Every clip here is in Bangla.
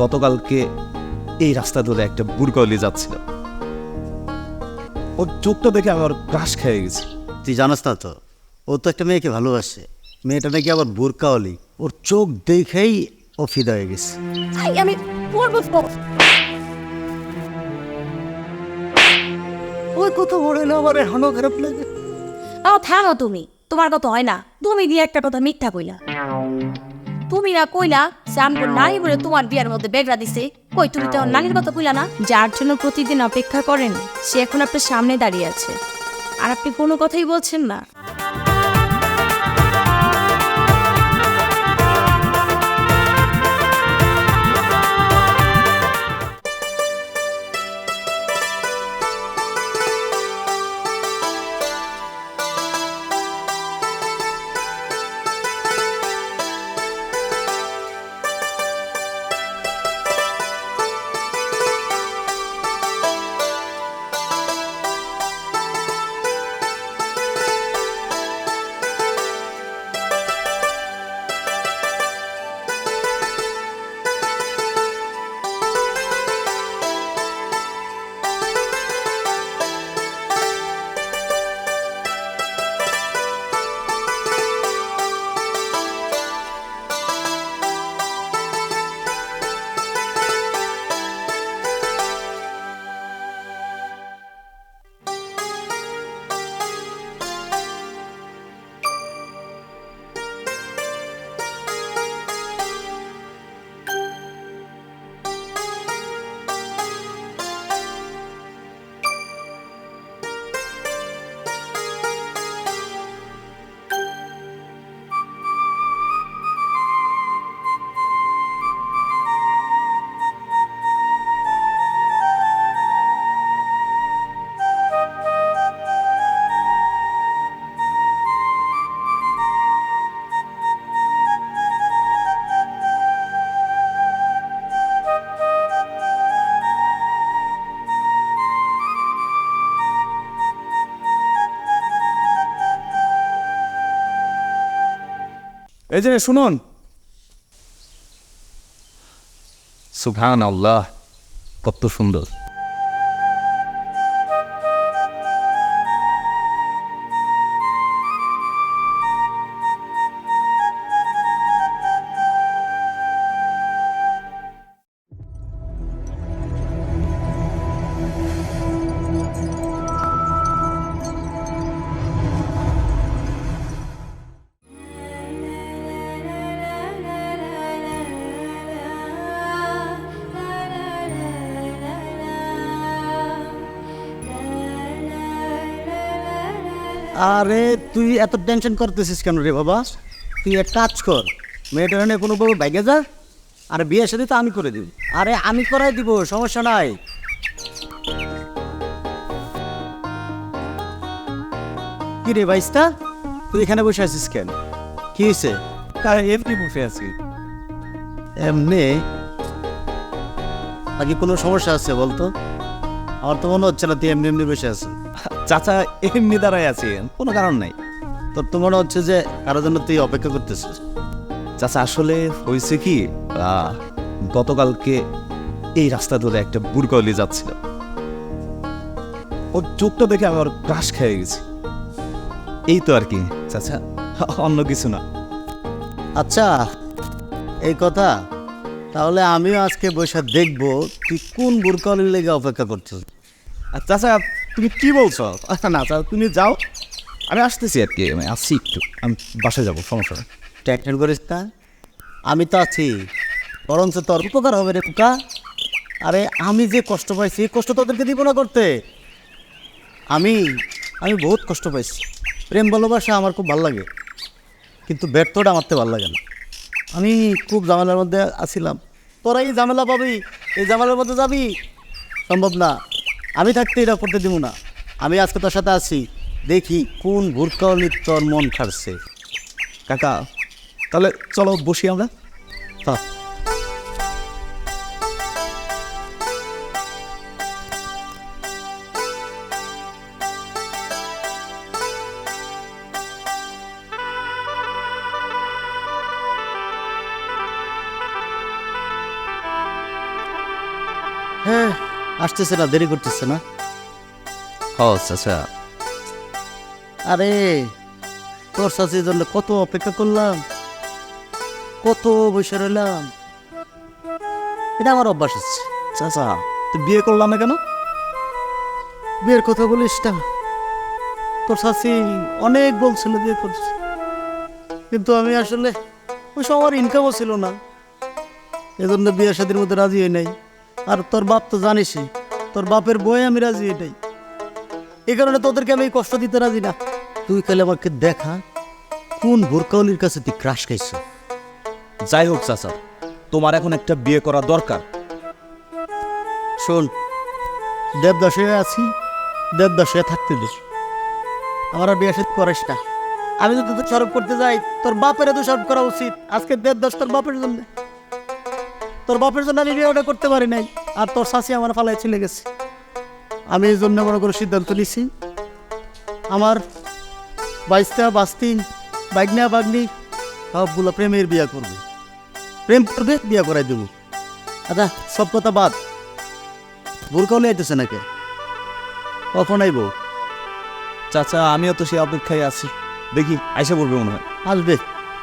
গতকালকে এই রাস্তা ধরে একটা বুড়কাওয়ালি যাচ্ছিল, ওর চোখটা দেখে আমি ওর ক্রাশ খেয়ে গেছি। তুই জানাস না তো, ও তো একটা মেয়েকে ভালোবাসে, মেয়েটা নাকি আবার বুরকাওয়ালি। ওর চোখ দেখেই ও ফিদা হয়ে গেছে। আমি পড়বো তো। ওই কথা বলে না আমার এখনো খারাপ লাগে। তাও থামো তুমি, তোমার কথা হয় না। তুমি দিয়ে একটা কথা মিথ্যা কইলা। তুমি না কইলা শ্যামপুর নারী বলে তোমার বিয়ার মধ্যে বেগরা দিছে। কই তুমি তো নারীর কথা কইলা না? যার জন্য প্রতিদিন অপেক্ষা করেন সে এখন আপনার সামনে দাঁড়িয়ে আছে, আর আপনি কোনো কথাই বলছেন না। এই যে শুনুন, সুবহানাল্লাহ, কত সুন্দর। আরে তুই এত টেনশন করতেছিস কেন রে বাবা? তুই এক কাজ কর, মেয়েটা নিয়ে কোনোভাবে বাইকে যা, আর বিয়ের সাথে তো আমি করে দিব। আরে আমি করাই দিব, সমস্যা নাই। কি রে বাইস্তা, তুই এখানে বসে আছিস কেন? কি হয়েছে? এমনি বসে আছি। এমনি? নাকি কোনো সমস্যা আছে বলতো? আমার তো মনে হচ্ছে না তুই এমনি এমনি বসে আছিস। চাচা, এমনি দাঁড়ায় আছি, কোনো কারণ নাই। তোর তো মনে হচ্ছে যে কারোর জন্য তুই অপেক্ষা করতেছিস। চাচা আসলে হয়েছে কি, গতকালকে এই রাস্তা ধরে একটা বুড়কাওয়ালি যাচ্ছিল, ওর চোখটা দেখে আমি ওর ক্রাশ খেয়ে গেছি। এই তো আর কি চাচা, অন্য কিছু না। আচ্ছা, এই কথা। তাহলে আমিও আজকে বসে দেখবো তুই কোন বুরকাওয়ালির লেগে অপেক্ষা করছিস। আর চাচা, তুমি কি বলছো? না চাচা, তুমি যাও, আমি আসতেছি আর কি, আমি আসছি একটু, আমি বাসায় যাবো, সমস্যা নেই। টেনশন করিস না, আমি তো আছি। বরঞ্চ তোর উপকার হবে রে পোকা। আরে আমি যে কষ্ট পাইছি, এই কষ্ট তোদেরকে দিব না করতে। আমি আমি বহুত কষ্ট পাইছি। প্রেম ভালোবাসা আমার খুব ভালো লাগে, কিন্তু ব্যর্থটা আমার তো ভালো লাগে না। আমি খুব ঝামেলার মধ্যে আছিলাম। তোরা এই ঝামেলা পাবি, এই ঝামেলার মধ্যে যাবি, সম্ভব না। আমি থাকতে এটা করতে দিব না। আমি আজকে তোর সাথে আছি, দেখি কোন ভুরকাওয়ালি তোর মন খাটছে। কাকা, তাহলে চলো বসি আমরা। হ্যাঁ। আসতেছে না, দেরি করতেছে না? ও চাচা, আরে তোর চাচির জন্য কত অপেক্ষা করলাম, কত বসে রইলাম। এটা আমার অভ্যাস আছে। চাচা তুই বিয়ে করলাম না কেন? বিয়ের কথা বলিস না, তোর শাশি অনেক বলছিল বিয়ে করছে, কিন্তু আমি আসলে ওই সময় আমার ইনকামও ছিল না, এজন্য বিয়ে শাদির মধ্যে রাজি হই নাই। আর তোর বাপ তো জানিসই, তোর বাপের বই আমি রাজি হই নাই, এই কারণে তোদেরকে আমি এই কষ্ট দিতে রাজি না। তুই কালে আমাকে দেখা কোন বোরকাউলির কাছে তুই ক্রাশ খাইছ। যাই হোক চাচা, তোমার এখন একটা বিয়ে করা দরকার। শোন, দেবদাসে আছি, দেবদাসে থাকতে দে, আমার আর বিয়ে সাথে করিস না। আমি যদি তোর সরব করতে যাই, তোর বাপের তো সরব করা উচিত। আজকে দেবদাস তোর বাপের জন্য, তোর বাপের জন্য আমি বিয়ে ওটা করতে পারি নাই, আর তোর শাশি আমার ফালাই চলে গেছে। আমি এই জন্য বড় করে সিদ্ধান্ত নিছি, আমার বাইশটা বাস্তি বাগনা বাগনি সবগুলো প্রেমের বিয়ে করবে, প্রেম করবে, বিয়ে করাই দেবো। আচ্ছা সব কথা বাদ, বোরকাউলি আইতেছে নাকি? কখন আইব? চাচা আমিও তো সেই অপেক্ষায় আছি, দেখি আইসা পড়বে মনে হয়। আসবে,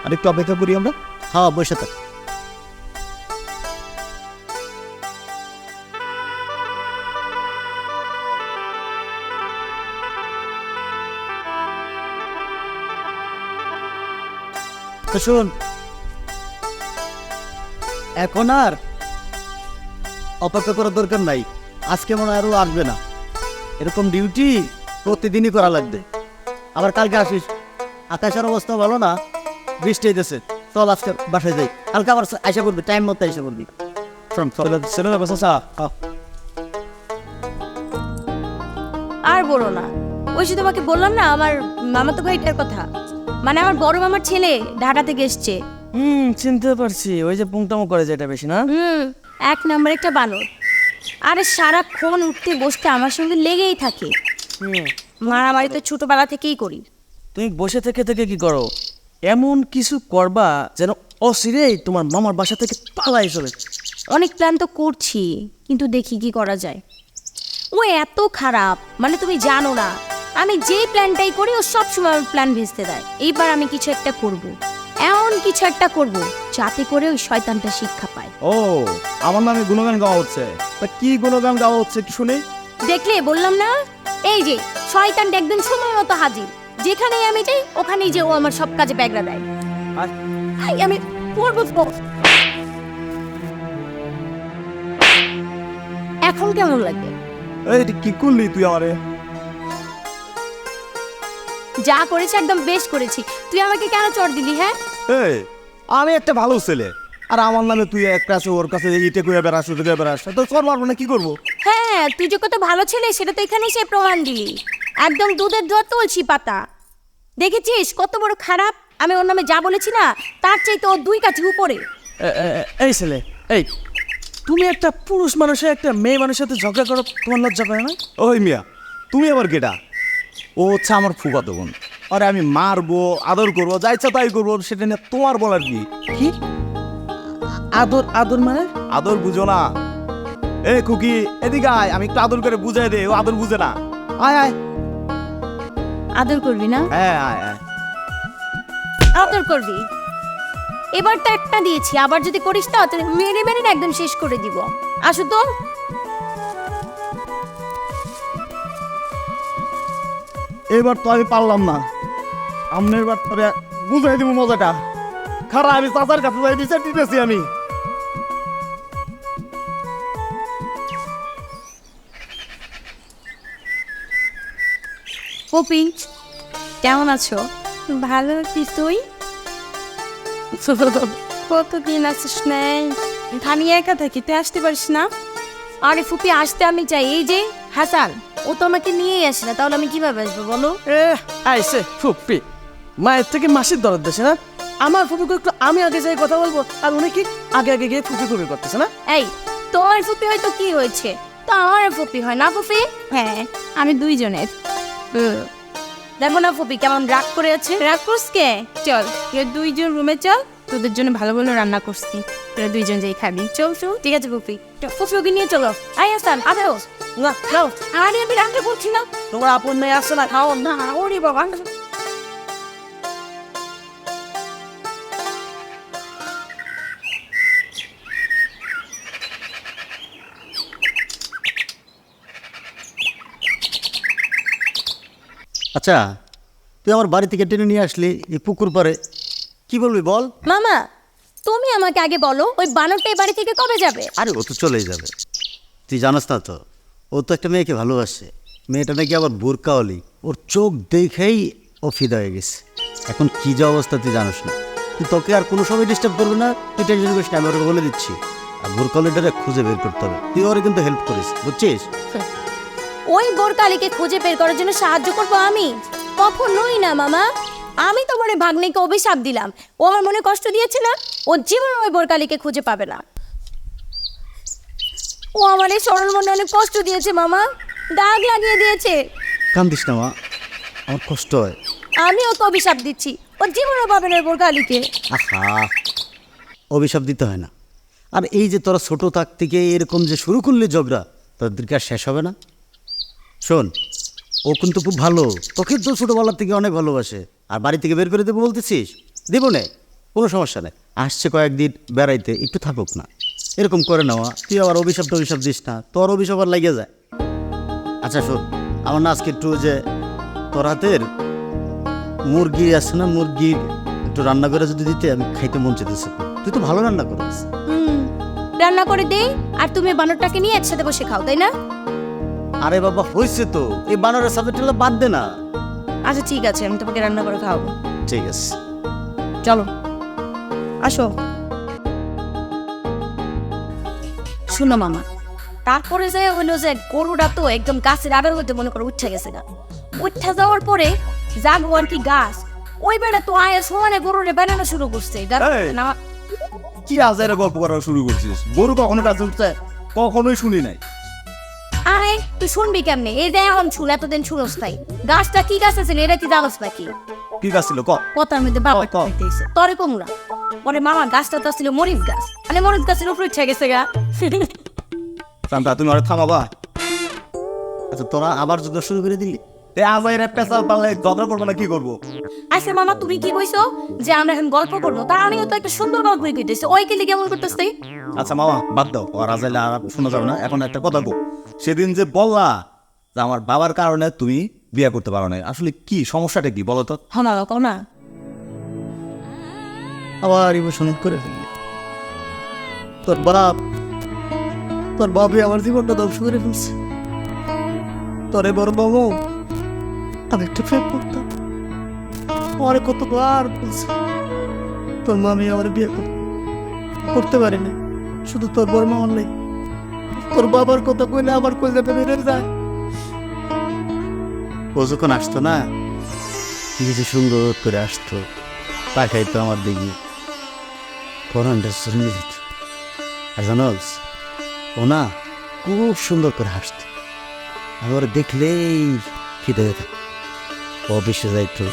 আর একটু অপেক্ষা করি আমরা। হ্যাঁ বসে থাক। তো শোন, এখন আর অপেক্ষা করার দরকার নাই, আজকে মনে হয় আরও আসবে না। এরকম ডিউটি প্রতিদিনই করা লাগবে। আবার কালকে আসিস, আকাশের অবস্থা ভালো না, বৃষ্টি হইতেছে, চল আজকে বাসায় যাই, কালকে আবার আশা করবি, টাইম মতো আশা করবি। শোন চল। ছেলে যাবে চাচা। আর বলো না, ওই যে তোমাকে বললাম না আমার মামাতো ভাইটার কথা, মানে আমার বড় মামার ছেলে ঢাকা থেকে এসছে। চিনতে পারছি, ওই যে পুংটামো করে যেটা বেশি না। এক নম্বর একটা বানর, আরে সারাক্ষণ উঠতে বসতে আমার সঙ্গে লেগেই থাকে। মারামারি তো ছোটবেলা থেকেই করি। তুমি বসে থেকে থেকে কি করো? এমন কিছু করবা যেন অচিরেই তোমার মামার বাসা থেকে পালাই চলে। অনেক প্ল্যান তো করছি, কিন্তু দেখি কি করা যায়। ও এত খারাপ, মানে তুমি জানো না, আমি যে প্ল্যানটাই করি ও সবসময় আমার প্ল্যান ভেস্তে দেয়। এইবার আমি কিছু একটা করব, এমন কিছু একটা করব যাতে করে ওই শয়তানটা শিক্ষা পায়। ও, আমার নামে গুণগান গাওয়া হচ্ছে, তা কি গুণগান গাওয়া হচ্ছে কি শুনি? দেখলে বললাম না, এই যে শয়তানটা একদম সময় মতো হাজির, যেখানেই আমি যাই ওখানেই যে ও আমার সব কাজে ব্যাগরা দেয়। আই, আমি করবো তো। এখন কেমন লাগে? এই কি করলি তুই আমারে? যা করেছি একদম বেশ করেছি। তুই আমাকে কেন চড় দিলি? হ্যাঁ, এই আমি একটা ভালো ছেলে, আর আমার নামে তুই একটা আছে ওর কাছে ইটে কইয়া বেড়াস, ওটা কইয়া বেড়াস, তো চর মারবো না, কি করবো? হ্যাঁ, তুই যে কত ভালো ছেলে সেটা তো এখানেই সে প্রমাণ দিলি। একদম দুধের দর তুলসী পাতা। দেখেছিস কত বড় খারাপ? আমি ওর নামে যা বলেছি না, তার চাইতে ও 2 কাঠি উপরে। এই ছেলে, এই তুমি একটা পুরুষ মানুষের একটা মেয়ে মানুষের সাথে ঝগড়া করো, তোমার লজ্জা করে না? ওই মিয়া, তুমি আবার কেটা? ও হচ্ছে আমার ফুফাতো বোন, আরে আমি মারবো, আদর করবো, যা ইচ্ছা তাই করবো, সেটা নিয়ে তোমার বলার কি? কি আদর? আদর মানে? আদর বুঝো না? এ খুকি এদিকে আয়, আমি একটু আদর করে বুঝাই দে, ও আদর বুঝে না। আয় আয়। আদর করবি না? হ্যাঁ আয় আয়। আদর করবি। এবার তো একটা দিয়েছি, আবার যদি করিস না তাহলে মেরে মেরে না একদম শেষ করে দিব। আসো তো। এবার তো আমি পারলাম না, সামনের বার তবে বুঝাই দিব মজাটা। খারাপ, আমি চাচার কাছে যাই বিচার দিতেছি আমি। পপি, কেমন আছো? ভালো আছি, তুই? কতদিন আসিস নাই? আমি একা থাকি, তুই আসতে পারিস না? আরে ফুপি, আসতে আমি চাই। এই যে হাসান, ও তো আমাকে নিয়েই আসে না, তাহলে আমি কিভাবে আসবো বলো? আইসে ফুপি, মায়ের থেকে মাসির দরদ দেশে না। আমার ফুপিকে একটু আমি আগে যাই কথা বলবো, আর উনি কি আগে আগে গিয়ে ফুপি ফুপি করতেছে না? এই, তোমার ফুপি হয়তো কি হয়েছে, তো আমার ফুপি হয় না ফুপি? হ্যাঁ, আমি দুইজনের। দেখো না ফুপি কেমন রাগ করে আছে। রাগ করস কে? চল, দুইজন রুমে চল, তোদের জন্য ভালো ভালো রান্না করছি। তোরা দুইজন যেই খাবি চল চল। ঠিক আছে ফুপি, ফুপি ওকে নিয়ে চলো। আই আসান আদেও। না যাও, আরে আমি রান্না করছি না। তোমার আপন মেয়ে আসছে না, খাও। না ওরে বাবা। আচ্ছা, তুই আমার বাড়ি থেকে টেনে নিয়ে আসলি এই পুকুর পাড়ে, কি বলবি বল? মামা তুমি আমাকে আগে বলো ওই বানরটা এই বাড়ি থেকে কবে যাবে? আরে ও তো চলেই যাবে, তুই জানাস না তো, ও তো একটা মেয়েকে ভালোবাসে, মেয়েটা নাকি আবার বোরকাওয়ালি, ওর চোখ দেখেই ও ফিদা হয়ে গেছে। এখন কী যে অবস্থা তুই জানিস না, তুই তোকে আর কোনো সময় ডিস্টার্ব করবে না, তুই টেনশন করিস না, আমি ওকে বলে দিচ্ছি। আর বোরকাওয়ালিটারে খুঁজে বের করতে হবে, তুই ওরে কিন্তু হেল্প করিস, বুঝছিস? ওই বোরকালিকে খুঁজে বের করার জন্য সাহায্য করবো আমি? কখনোই না মামা। আমি তোমার ওই ভাগ্নেকে অভিশাপ দিলাম, ও আমার মনে কষ্ট দিয়েছে না, ও জীবন ওই বোরকালিকে খুঁজে পাবে না। ও আমার এই সরল মনে অনেক কষ্ট দিয়েছে মামা, দাগ লাগিয়ে দিয়েছে। কান্দিস না মা, আমার কষ্ট হয়। আমি ওকে অভিশাপ দিচ্ছি, ও জীবনও পাবে না ওই বোরকালিকে। আহা, অভিশাপ দিতে হয় না। আর এই যে তোরা ছোটো থাক থেকে এরকম যে শুরু করলি ঝগড়া, তোদেরকে আর শেষ হবে না। শোন, ও কিন্তু খুব ভালো, তোকে তো ছোটোবেলার থেকে অনেক ভালোবাসে। আর বাড়ি থেকে বের করে দেবো বলতেছিস, দেবো নে, কোনো সমস্যা নেই। আসছে কয়েকদিন বেড়াইতে, একটু থাকুক না, এরকম করে নেওয়া। তুই আবার অভিশাপ টভিশাপ দিস না, তোর অভিশাপ আর লেগে যায়। আচ্ছা শোন, আমার না আজকে একটু যে তোর হাতের মুরগি আছে না, মুরগির একটু রান্না করে যদি দিতে, আমি খাইতে মন চেতেছে। তুই তো ভালো রান্না করিস। রান্না করে দেই, আর তুমি বানরটাকে নিয়ে একসাথে বসে খাও, তাই না? আরে বাবা হয়েছে তো, এই বানরের সাবজেক্টটা বাদ দে না। আচ্ছা ঠিক আছে, আমি তোমাকে রান্না করে খাওয়াবো। ঠিক আছে, চলো আসো। শুনো মামা, তারপরে যে হলো যে গরুটা তো একদম গাছের আড়ার মধ্যে মনে করো উঠে গেছে গা। উঠে যাওয়ার পরে যাবো আর কি গাছ, ওই বেড়া তো আয় সমানে গরুরে বানানো শুরু করছে। এই! কি আজারে গল্প করা শুরু করছিস? গরু কখনো গাছে উঠছে? কখনোই শুনি নাই। আরে তুই শুনবি কেমনে? এই যে এখন শুন, এতদিন শুনোস তাই। গাছটা কি গাছ আছে এটা কি জানোস নাকি? কি গাছ ছিল ক? কথার মধ্যে বাবা ক। কইতেছে তরে কমুরা। পরে মামা গাছটা তো ছিল মরিচ গাছ, মানে মরিচ গাছের উপরে উঠে গেছে গা। শান্তা, তুমি আর থামাবা? আচ্ছা তোরা আবার যুদ্ধ শুরু করে দিলি? এ আজাইরে পেশাল পারলে ঝগড়া করবো না, কি করবো? আচ্ছা মামা তুমি কি কইছো যে আমরা এখন গল্প করবো? তা আমিও তো একটা সুন্দর গল্পই কইতেছি, ওই কেলি কেমন করতেছে? আচ্ছা মামা বাদ দাও, আর আজাইলে আর শোনা যাবে না। এখন একটা কথা বল, সেদিন যে বললা যে আমার বাবার কারণে তুমি বিয়ে করতে পারো না, আসলে কি সমস্যাটা কি বলো তো? হনা কও না। আবার ইমোশন করে ফেললি। তোর বাপই আমার জীবনটা ধ্বংস করে ফেলছে। তোরে বড় বাবু আমি একটু প্রেম করতাম, আমার কতবার বলছে তোর মামি আমার বিয়ে করতে পারে না, শুধু তোর বড় মা নেই। তোর বাবার কথা কইলে আমার কলজাটা বেড়ে যায়। ও যখন আসতো না, কি যে সুন্দর করে আসতো, তাকাইতো আমার দিকে, পরানটা শুনে যেত। আর জানোস, ও না খুব সুন্দর করে হাসতো, আমি ওরা দেখলেই খিদে যেত। অফিসে যাইতো,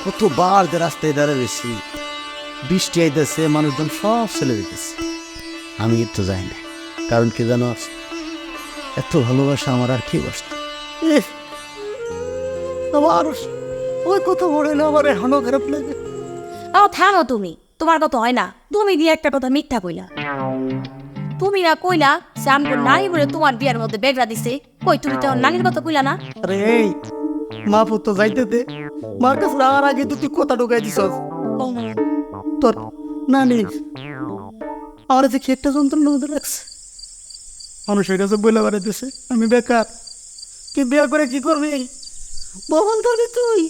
কতবার যে রাস্তায় দাঁড়িয়ে রয়েছি, বৃষ্টি আইতেছে, মানুষজন সব চলে যেতেছে, আমি একটু যাই না। কারণ কি জানো, এত ভালোবাসা আমার আর কি বসত। আমার ওই কথা মনে হলে আমার এখনো খারাপ লাগে। ও থামো তুমি, তোমার কথা হয় না। তুমি দিয়ে একটা কথা মিথ্যা কইলা। তুমি না কইলা যে আমি নাই বলে তোমার বিয়ার মধ্যে বেগরা দিছে, কই তুমি তো নানির কথা কইলা না? আরে এই মা পুত্র যাইতে দে, মার কাছে যাওয়ার আগে তো তুই কথা ঢুকাই দিস। তোর নানি আমার যে কি একটা যন্ত্রণা মধ্যে রাখছে, মানুষের কাছে বলে বেড়াইতেছে আমি বেকার, কি বিয়ে করে কি করবি, বহন করবি তুই।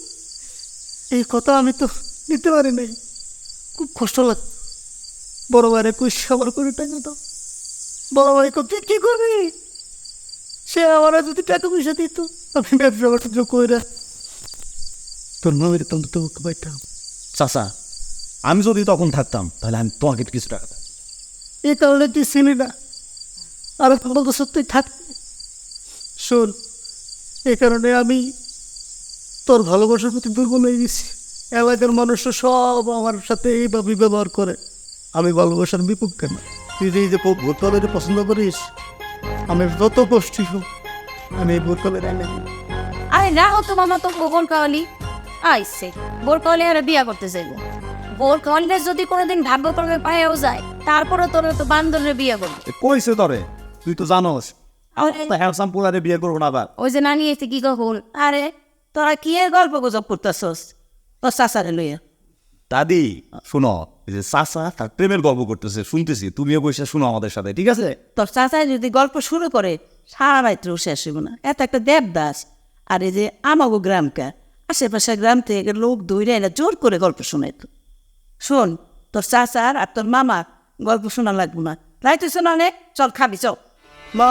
এই কথা আমি তো নিতে পারি নাই, খুব কষ্ট লাগ। বড় ভাইরে কুই সবার করে টাকা দাও, বড় ভাই তুই কি করবি, সে আমার যদি টাকা পয়সা দিত আমি ব্যবসা বাণিজ্য করে তোর মামির তন্ত বুকে পাইতাম। চাচা, আমি যদি তখন থাকতাম তাহলে আমি তোমাকে কিছু টাকা দিতাম। এই কারণে তুই চিনি না, আর ভালো তো সত্যি থাক। শোন, এই কারণে আমি তোর ভালোবাসার প্রতি দুর্বল হয়ে গেছি। এলাকার মানুষ সব আমার সাথে এইভাবে ব্যবহার করে, আমি ভালোবাসার বিপক্ষে না। তুই যে এই যে ভোর কলের পছন্দ করিস, আমি যত কষ্টি হোক আমি এই ভোর কলের এনে দিই। আরে না হতো মামা তো বোর কাওয়ালি আইসে বোর কাওয়ালি আর বিয়া করতে চাইবো। বোর কাওয়ালিটা যদি কোনোদিন ভাগ্য করবে পায়েও যায়, তারপরে তোর তো বান্দরের বিয়ে করবে। কইছে তরে, তুই তো জানোস হ্যান্ডসাম পোলারে বিয়ে করবো না আবার। ওই যে নানি এসে কি কখন আরে তোরা কি এর গল্প গুজব করতেছস তোর চাচারে লইয়া? দাদি শুনো, এই যে চাচা তার প্রেমের গল্প করতেছে শুনতেছি, তুমিও বসে শুনো আমাদের সাথে, ঠিক আছে? তোর চাচাই যদি গল্প শুরু করে সারা রাত্রেও শেষ হইব না। এত একটা দেবদাস। আর এই যে আমাগো গ্রামকে আশেপাশে গ্রাম থেকে লোক দৌড়ে এনে জোর করে গল্প শোনাইতো। শোন, তোর চাচার আর তোর মামা গল্প শোনা লাগবো না। রাইতে শোনা নে, চল খাবি চল। মা,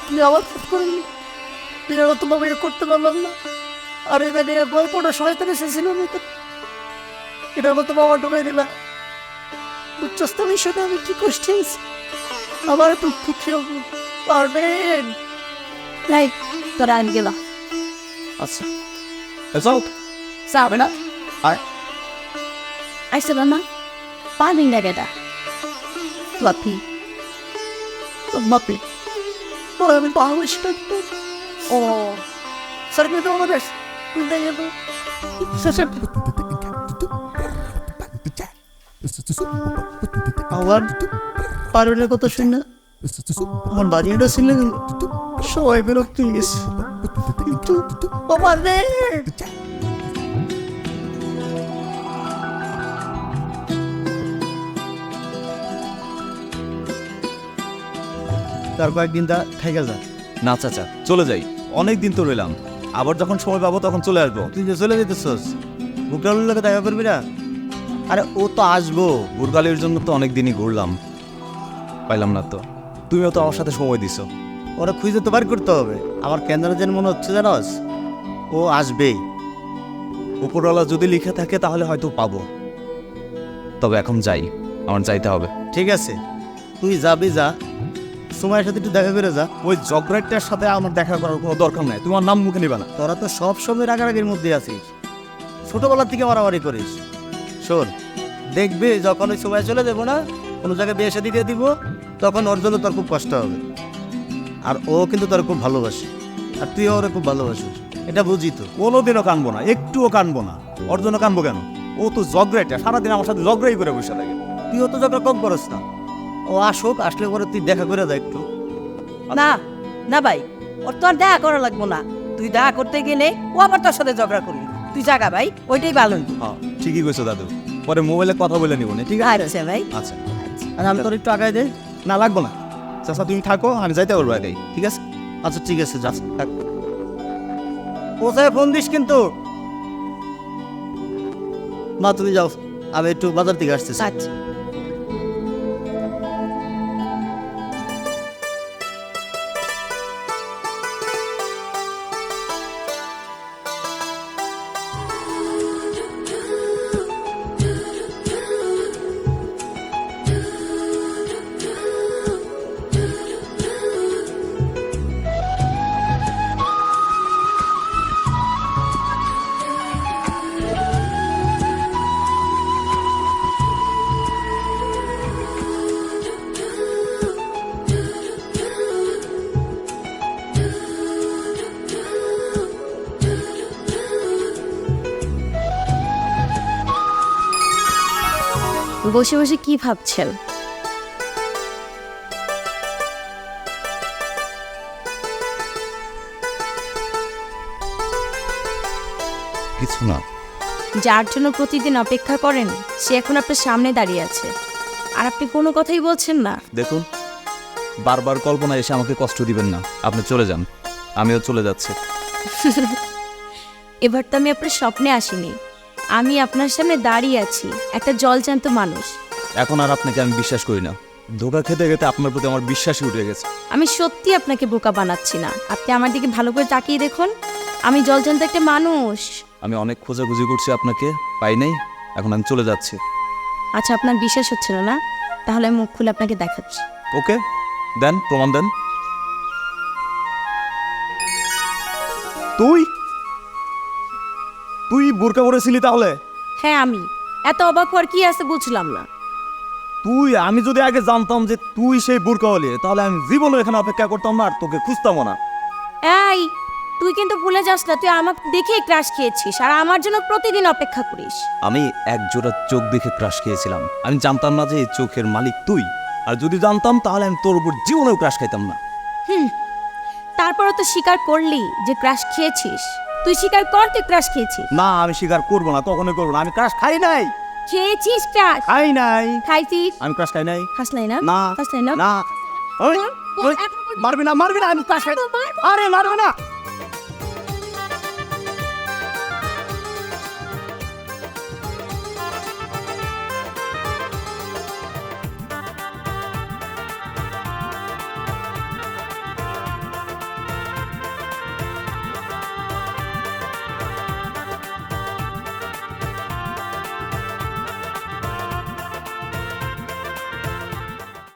তুই আমার খুব করলি, তুই আমার তোমাকে করতে পারলাম না। আর এখানে গল্পটা শয়তান এসেছিল, এটা আমার তো বাবা ঢুকাই দিলা। বুঝছস তো বিষয়টা আমি কি কষ্টে আছি, আমার একটু খুশি হবো পারবেন। লাইক তোরা আন গেলা আচ্ছা চল যাবে না আয়। আইসে না পানি লাগেটা লাপি মাপি তোর আমি ভালোবাসি না। ও সরকার তো আমাদের আমার পারবেনের কথা শুন না, আমার বাড়ি এটা ছিল সবাই বিরক্ত হয়ে গেছে, কিন্তু আমার রে তার কয়েকদিন থেকে যা। না চাচা চলে যাই, অনেক দিন তো রইলাম, আবার যখন সময় পাবো তখন চলে আসবো। তুই যে চলে যেতেছস, বুকটার লোকে দেখা করবি না? আরে ও তো আসবো। গুরগালির জন্য তো অনেক দিনই ঘুরলাম, পাইলাম না তো, তুমিও তো আমার সাথে সময় দিছো। ওরা খুঁজে তো বার করতে হবে। আমার কেন্দ্র যেন মনে হচ্ছে জানস, ও আসবেই। উপরওয়ালা যদি লিখে থাকে তাহলে হয়তো পাবো, তবে এখন যাই, আমার যাইতে হবে। ঠিক আছে, তুই যাবি যা, সময়ের সাথে একটু দেখা করে যা। ওই জগরাইটার সাথে আমার দেখা করার কোনো দরকার নাই, তোমার নাম মুখে নিবে না। তোরা তো সব সময় রাগারাগির মধ্যে আছিস, ছোটবেলার থেকে মারামারি করিস। শোন, দেখবি যখন ওই সময় চলে যাবো না, কোনো জায়গায় বিয়ে শাদী দিয়ে দিব, তখন ওর জন্য তোর খুব কষ্ট হবে। আর ও কিন্তু তোর খুব ভালোবাসে, আর তুইও ওরা খুব ভালোবাসিস, এটা বুঝি তো। কোনোদিনও কানবো না, একটুও কানবো না। ওর জন্য কানবো কেন? ও তো জগরাইটা, সারাদিন আমার সাথে জগরাই করে বসে থাকে। তুইও তো যখন কম করস না। ও আসুক, আসলে পরে তুই দেখা করে যা একটু। না না ভাই, ওর তো আর দেখা করা লাগবো না। তুই দেখা করতে গেলে ও আবার তোর সাথে ঝগড়া করবি। তুই জাগা ভাই, ওইটাই ভালো। হ্যাঁ ঠিকই কইছো দাদু, পরে মোবাইলে কথা বলে নিব না, ঠিক আছে? আচ্ছা ভাই। আচ্ছা আর আমি তোর একটু আগায় দে। না লাগবো না চাচা, তুমি থাকো, আমি যাইতে পারবো আগেই, ঠিক আছে? আচ্ছা ঠিক আছে, যা থাক। কোথায় ফোন দিস কিন্তু। মা তুমি যাও, আমি একটু বাজার থেকে আসতেছি। আচ্ছা বসে বসে কি ভাবছেন? কিছু না। যার জন্য প্রতিদিন অপেক্ষা করেন সে এখন আপনার সামনে দাঁড়িয়ে আছে, আর আপনি কোনো কথাই বলছেন না। দেখুন, বারবার কল্পনা এসে আমাকে কষ্ট দিবেন না, আপনি চলে যান, আমিও চলে যাচ্ছি। এবার তো আমি আপনার স্বপ্নে আসিনি, আমি আপনার সামনে দাঁড়িয়ে আছি, একটা জলজ্যান্ত মানুষ। এখন আর আপনাকে আমি বিশ্বাস করি না, ধোকা খেতে খেতে আপনার প্রতি আমার বিশ্বাসই উঠে গেছে। আমি সত্যি আপনাকে বোকা বানাচ্ছি না, আপনি আমার দিকে ভালো করে তাকিয়ে দেখুন, আমি জলজ্যান্ত একটা মানুষ। আমি অনেক খোঁজাখুঁজি করছি, আপনাকে পাই নাই, এখন আমি চলে যাচ্ছি। আচ্ছা আপনার বিশ্বাস হচ্ছিল না, তাহলে আমি মুখ খুলে আপনাকে দেখাচ্ছি। ওকে দেন, প্রমাণ দেন। তুই তুই বোরকা পরেছিলি তাহলে? হ্যাঁ আমি, এত অবাক হওয়ার কি আছে বুঝলাম না। আমি যদি আগে জানতাম যে তুই সেই বুড়কা হলি, তাহলে আমি জীবনে এখানে অপেক্ষা করতাম না আর তোকে খুঁজতামও না। এই তুই কিন্তু ভুলে যাস না, তুই আমাকে দেখেই ক্রাশ খেয়েছিস আর আমার জন্য প্রতিদিন অপেক্ষা করিস। আমি এক জোড়া চোখ দেখে ক্রাশ খেয়েছিলাম, আমি জানতাম না যে এই চোখের মালিক তুই। আর যদি জানতাম তাহলে আমি তোর উপর জীবনেও ক্রাশ খাইতাম না। তারপরও তো স্বীকার করলি যে ক্রাশ খেয়েছিস। তুই স্বীকার কর তুই ক্রাশ খেয়েছিস। না, আমি স্বীকার করবো না, কখনোই করবো না। আমি ক্রাশ খাই নাই। খেয়েছিস ক্রাশ? খাই নাই। খাইছিস? আমি ক্রাশ খাই নাই। খাস নাই না? না খাস নাই না? না। ওই, তোর ওই, এখন পর্যন্ত- মারবি না, মারবি না, আমি ক্রাশ খাই। আরে মারবি না।